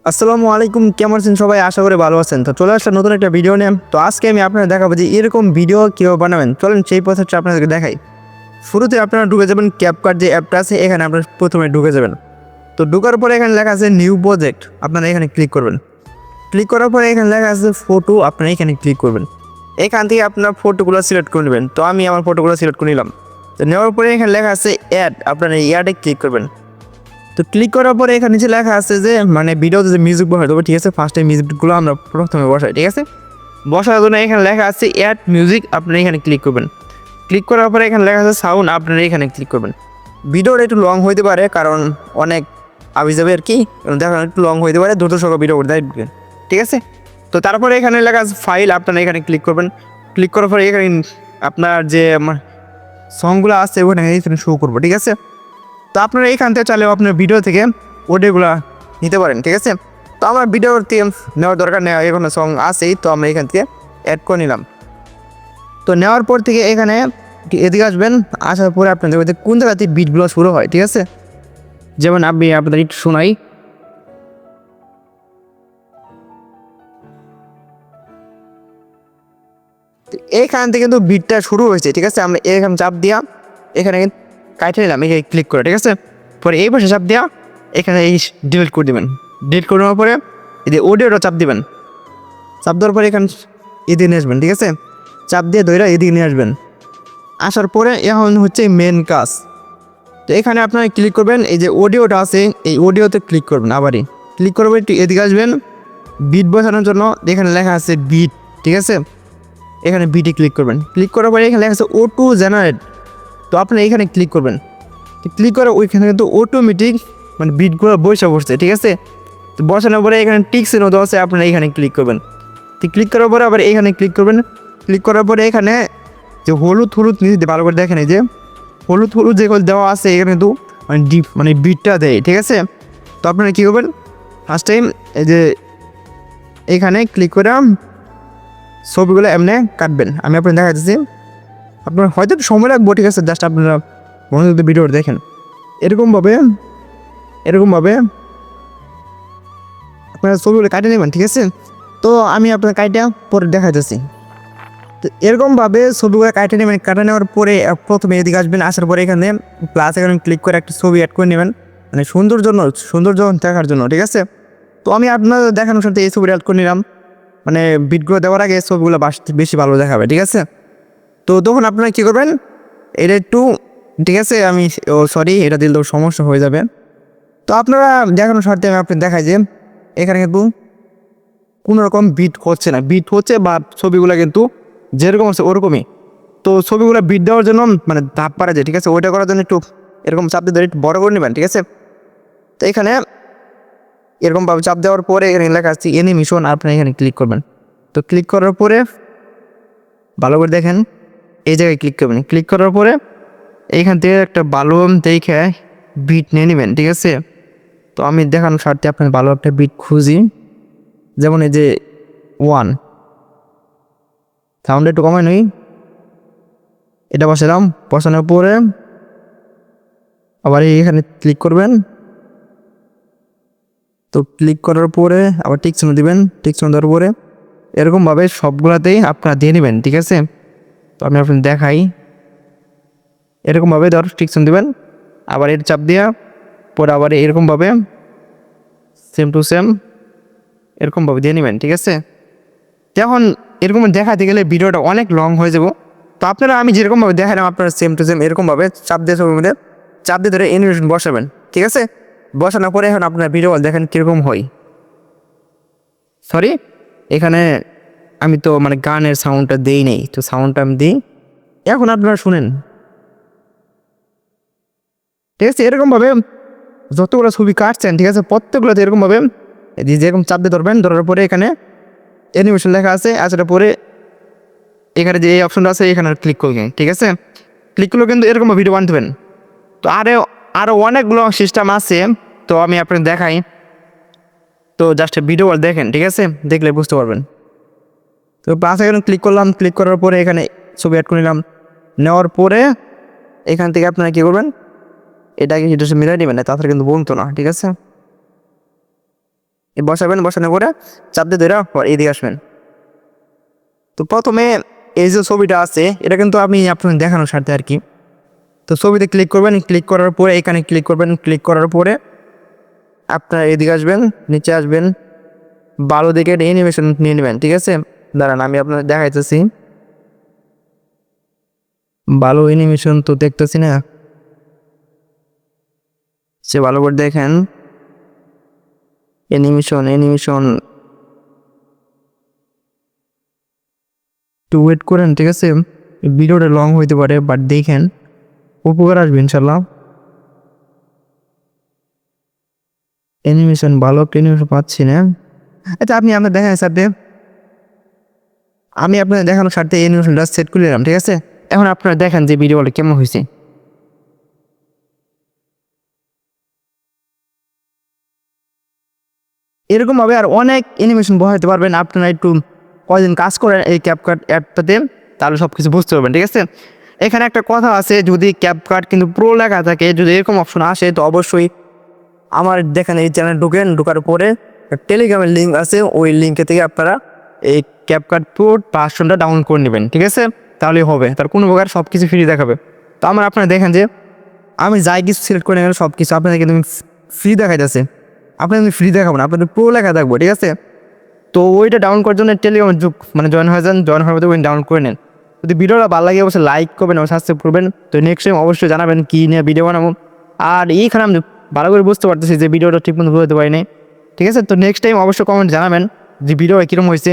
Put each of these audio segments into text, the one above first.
আসসালামু আলাইকুম, কেমন আছেন সবাই? আশা করি ভালো আছেন। তো চলে আসলাম নতুন একটা ভিডিও নিয়ে। তো আজকে আমি আপনাদের দেখাবো যে এরকম ভিডিও কীভাবে বানাবেন। চলেন সেই প্রসেসটা আপনাদেরকে দেখাই। শুরুতে আপনারা ঢুকে যাবেন ক্যাপকাট যে অ্যাপটা আছে, এখানে আপনারা প্রথমে ঢুকে যাবেন। তো ঢুকার পরে এখানে লেখা আছে নিউ প্রজেক্ট, আপনারা এখানে ক্লিক করবেন। ক্লিক করার পরে এখানে লেখা আছে ফটো, আপনারা এখানে ক্লিক করবেন। এখান থেকে আপনার ফটোগুলো সিলেক্ট করে নেবেন। তো আমি আমার ফটোগুলো সিলেক্ট করে নিলাম। তো নেওয়ার পরে এখানে লেখা আছে অ্যাড, আপনারা এই অ্যাডে ক্লিক করবেন। তো ক্লিক করার পরে এখানে নিচে লেখা আছে যে মানে ভিডিওতে যে মিউজিক বসাই দেবো, ঠিক আছে। ফার্স্টে মিউজিকগুলো আমরা প্রথমে বসাই, ঠিক আছে। বসার জন্য এখানে লেখা আছে অ্যাড মিউজিক, আপনারা এখানে ক্লিক করবেন। ক্লিক করার পরে এখানে লেখা আছে সাউন্ড, আপনারা এখানে ক্লিক করবেন। ভিডিওটা একটু লং হইতে পারে, কারণ অনেক আবি যাবে আর কি, দেখেন একটু লং হইতে পারে, দ্রুত সহ ভিডিও করতে দেখবেন, ঠিক আছে। তো তারপরে এখানে লেখা আছে ফাইল, আপনারা এখানে ক্লিক করবেন। ক্লিক করার পরে এখানে আপনার যে সংগুলো আছে ওখানে এখানে শো করবো, ঠিক আছে। তো আপনারা এইখান থেকে চাইলেও আপনার ভিডিও থেকে অডিওগুলো নিতে পারেন, ঠিক আছে। তো আমার ভিডিও থেকে নেওয়ার দরকার নেই, এখানে সং আছেই, তো আমরা এখান থেকে অ্যাড করে নিলাম। তো নেওয়ার পর থেকে এখানে এদিকে আসবেন, আসার পরে আপনাদের কোন জায়গাতে বিটগুলো শুরু হয়, ঠিক আছে। যেমন আমি আপনাদের একটু শোনাই। এইখান থেকে কিন্তু বিটটা শুরু হয়েছে, ঠিক আছে। আমরা এখানে চাপ দিয়া এখানে কাটে নিলাম, এখানে ক্লিক করে, ঠিক আছে। পরে এই পাশে চাপ দেওয়া এখানে এই ডিলিট করে দেবেন। ডিলিট করে নেওয়ার পরে এই যে অডিওটা চাপ দিবেন। চাপ দেওয়ার পরে এখানে এদিকে নিয়ে আসবেন, ঠিক আছে। চাপ দিয়ে ধরে এদিকে নিয়ে আসবেন। আসার পরে এখন হচ্ছে মেন কাজ। তো এখানে আপনারা ক্লিক করবেন, এই যে অডিওটা আছে এই অডিওতে ক্লিক করবেন। আবারই ক্লিক করবেন, একটু এদিকে আসবেন। বিট বসানোর জন্য এখানে লেখা আছে বিট, ঠিক আছে। এখানে বিটে ক্লিক করবেন। ক্লিক করার পরে এখানে লেখা আছে অটো জেনারেট, তো আপনারা এখানে ক্লিক করবেন। ক্লিক করে ওইখানে কিন্তু অটোমেটিক মানে বিটগুলো বসছে, ঠিক আছে। তো বসানোর পরে এখানে টিক্সের মতো আছে, আপনারা এখানে ক্লিক করবেন। তো ক্লিক করার পরে আবার এখানে ক্লিক করবেন। ক্লিক করার পরে এখানে যে হলুদ নিচে ভালো করে দেখেন, এই যে হলুদ যেগুলো দেওয়া আছে এখানে কিন্তু মানে ডিপ মানে বিটটা দেয়, ঠিক আছে। তো আপনারা কী করবেন, ফার্স্ট টাইম এই যে এখানে ক্লিক করে ছবিগুলো এমনি কাটবেন। আমি আপনার দেখা যাচ্ছি, আপনার হয়তো একটু সময় লাগবো, ঠিক আছে। জাস্ট আপনারা মনোযোগ দিয়ে ভিডিওটা দেখেন। এরকমভাবে আপনারা ছবিগুলো কাটে নেবেন, ঠিক আছে। তো আমি আপনার কাইটা পরে দেখা যাচ্ছি। তো এরকমভাবে ছবিগুলো কাটে নেবেন। কাটে নেওয়ার পরে প্রথমে এদিকে আসবেন। আসার পরে এখানে প্লাস এখানে ক্লিক করে একটা ছবি অ্যাড করে নেবেন, মানে সৌন্দর্য দেখার জন্য, ঠিক আছে। তো আমি আপনার দেখানোর সাথে এই ছবিটা অ্যাড করে নিলাম, মানে বিটগুলো দেওয়ার আগে ছবিগুলো বেশি ভালো দেখাবে, ঠিক আছে। তো তখন আপনারা কী করবেন, এটা একটু, ঠিক আছে। সরি, এটা দিলে তো সমস্যা হয়ে যাবে। তো আপনারা দেখানোর স্বার্থে আমি আপনাকে দেখাই যে এখানে কিন্তু কোনো রকম বিট হচ্ছে না, বিট হচ্ছে বা ছবিগুলো কিন্তু যেরকম আছে ওরকমই। তো ছবিগুলো বিট দেওয়ার জন্য মানে ধাপ পারা যায়, ঠিক আছে। ওইটা করার জন্য একটু এরকম চাপ দিয়ে ধরে একটু বড় করে নেবেন, ঠিক আছে। তো এখানে এরকমভাবে চাপ দেওয়ার পরে এখানে লেখা আছে অ্যানিমেশন, আপনারা এখানে ক্লিক করবেন। তো ক্লিক করার পরে ভালো করে দেখেন, এই জায়গায় ক্লিক করবেন। ক্লিক করার পরে এইখান থেকে একটা ভালো দেখে বিট নিয়ে নেবেন, ঠিক আছে। তো আমি দেখানোর স্বার্থে আপনার ভালো একটা বিট খুঁজি, যেমন এই যে 1, সাউন্ড একটু কমাই নই, এটা বসালাম। বসানোর পরে আবার এখানে ক্লিক করবেন। তো ক্লিক করার পরে আবার টিকচিহ্ন দিবেন। টিকচিহ্ন দেওয়ার পরে এরকমভাবে সবগুলাতেই আপনারা দিয়ে নেবেন, ঠিক আছে। তো আমি আপনাকে দেখাই, এরকমভাবে ধর টিকচিহ্ন দিবেন, আবার এর চাপ দেওয়া পরে আবার এরকমভাবে সেম টু সেম এরকমভাবে দিয়ে নেবেন, ঠিক আছে। এখন এরকম দেখাতে গেলে ভিডিওটা অনেক লং হয়ে যাব। তো আপনারা আমি যেরকমভাবে দেখালাম আপনারা সেম টু সেম এরকমভাবে চাপ দিয়ে ছবির মধ্যে চাপ দিয়ে ধরে অ্যানিমেশন বসাবেন, ঠিক আছে। বসানোর পরে এখন আপনার ভিডিও দেখেন কীরকম হয়। সরি, এখানে আমি তো মানে গানের সাউন্ডটা দিই নেই, তো সাউন্ডটা আমি দিই। এখন আপনারা শুনেন, ঠিক আছে। এরকমভাবে যতগুলো ছবি কাটছেন, ঠিক আছে, প্রত্যেকগুলোতে এরকমভাবে যেরকম চাপ দিয়ে ধরবেন। ধরার পরে এখানে অ্যানিমেশন লেখা আছে, আসার পরে এখানে যে এই অপশনটা আছে এখানে ক্লিক করবেন, ঠিক আছে। ক্লিক করলে কিন্তু এরকম ভিডিও বানাবেন। তো আরও অনেকগুলো সিস্টেম আছে, তো আমি আপনাকে দেখাই। তো জাস্ট ভিডিও দেখেন, ঠিক আছে, দেখলে বুঝতে পারবেন। তো প্লাস এখানে ক্লিক করলাম। ক্লিক করার পরে এখানে ছবি অ্যাড করে নিলাম। নেওয়ার পরে এখান থেকে আপনারা কী করবেন, এটাকে মিলাই নেবেন না, তাড়াতাড়ি কিন্তু বলতো না, ঠিক আছে। বসাবেন, বসানোর পরে চাপ দিয়ে ধরে এদিকে আসবেন। তো প্রথমে এই যে ছবিটা আছে এটা কিন্তু আমি আপনার দেখানোর স্বার্থে আর কি। তো ছবিতে ক্লিক করবেন, ক্লিক করার পরে এখানে ক্লিক করবেন, ক্লিক করার পরে আপনার এদিকে আসবেন, নিচে আসবেন, ভালো দিকে অ্যানিমেশন নিয়ে নেবেন, ঠিক আছে? দাঁড়ান আমি আপনাদের দেখাইতেছি। ভালো অ্যানিমেশন তো দেখতেছি না, সে ভালো করে দেখেন। অ্যানিমেশন অ্যানিমেশন একটু ওয়েট করেন, ঠিক আছে? ভিডিওটা লং হইতে পারে বাট দেখেন, উপকার আসবে ইনশাল্লাহ। অ্যানিমেশন ভালো একটা অ্যানিমেশন পাচ্ছি না। আচ্ছা আপনি আপনার দেখেন সাথে, আমি আপনার দেখানোর স্বার্থে অ্যানিমেশনটা সেট করে নিলাম, ঠিক আছে? এখন আপনারা দেখেন যে ভিডিওটা কেমন হয়েছে। এরকমভাবে আর অনেক অ্যানিমেশন বসাতে পারবেন। আপনারা একটু কয়দিন কাজ করেন এই ক্যাপকাট অ্যাপটাতে, তাহলে সব কিছু বুঝতে পারবেন, ঠিক আছে? এখানে একটা কথা আছে, যদি ক্যাপকাট কিন্তু প্রো লেখা থাকে, যদি এরকম অপশন আসে তো অবশ্যই আমার দেখেন এই চ্যানেল ঢুকেন, ঢোকার পরে টেলিগ্রামের লিঙ্ক আছে, ওই লিঙ্কে থেকে আপনারা এই ক্যাপকাট প্রো ভার্সনটা ডাউনলোড করে নেবেন, ঠিক আছে? তাহলেই হবে, তার কোনো প্রকার সব কিছু ফ্রি দেখাবে। তো আমার আপনারা দেখেন যে আমি যাই কিছু সিলেক্ট করে গেলে সব কিছু আপনাদের কিন্তু ফ্রি দেখাইতেছে। আপনাদের ফ্রি দেখাবো না, আপনাদের প্রো লেখা থাকবো, ঠিক আছে? তো ওইটা ডাউনলোড করার জন্য টেলিগ্রামের যুগ মানে জয়েন হয়ে যান, জয়েন হওয়ার মধ্যে ওই ডাউনলোড করে নেন। যদি ভিডিওটা ভালো লাগে অবশ্যই লাইক করবেন এবং সাবস্ক্রাইব করবেন। তো নেক্সট টাইম অবশ্যই জানাবেন কী নিয়ে ভিডিও বানাবো। আর এইখানে আমি ভালো করে বুঝতে পারতেছি যে ভিডিওটা ঠিক মতো বুঝতে পারিনি, ঠিক আছে? তো নেক্সট টাইম অবশ্যই কমেন্ট জানাবেন যে ভিডিও কীরকম হয়েছে।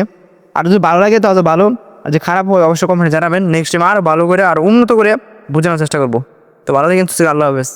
আর যদি ভালো লাগে তাহলে ভালো, আর যে খারাপ হয় অবশ্যই কমেন্টে জানাবেন। নেক্সট টাইম আরও ভালো করে আর উন্নত করে বোঝানোর চেষ্টা করবো। তো ভালো থাকেন, আল্লাহ হাফেজ।